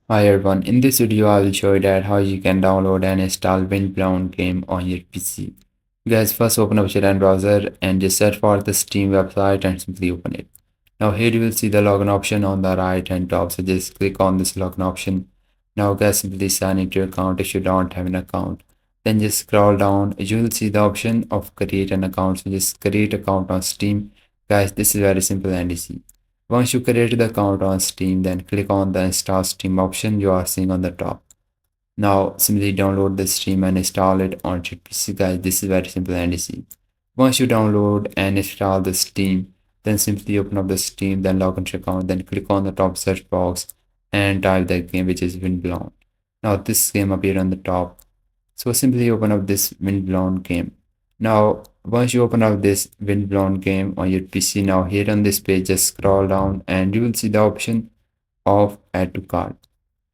Hi everyone, in this video I will show you that how you can download and install Windblown game on your PC. Guys, first open up your browser and just search for the Steam website and simply open it. Now here you will see the login option on the right hand top, so just click on this login option. Now guys, simply sign into your account if you don't have an account. Then just scroll down, you will see the option of create an account, so just create account on Steam. Guys, this is very simple and easy. Once you create the account on Steam, then click on the install Steam option you are seeing on the top. Now simply download the Steam and install it on your PC. Guys, this is very simple and easy. Once you download and install the Steam, then simply open up the Steam, then log into your account, then click on the top search box and type the game which is Windblown. Now this game appear on the top. So simply open up this Windblown game. Now, once you open up this Windblown game on your PC, now here on this page, just scroll down and you will see the option of add to cart.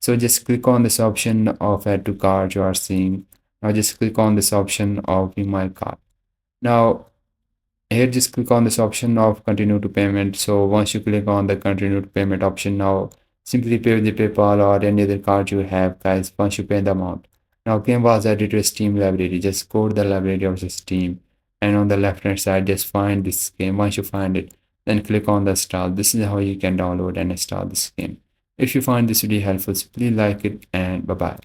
So just click on this option of add to cart you are seeing. Now just click on this option of view my cart. Now here just click on this option of continue to payment. So once you click on the continue to payment option, now simply pay with the PayPal or any other card you have, guys, once you pay the amount. Now game was added to Steam library. Just go to the library of the Steam and on the left hand side just find this game. Once you find it, then click on the install. This is how you can download and install this game. If you find this video helpful, so please like it and bye bye.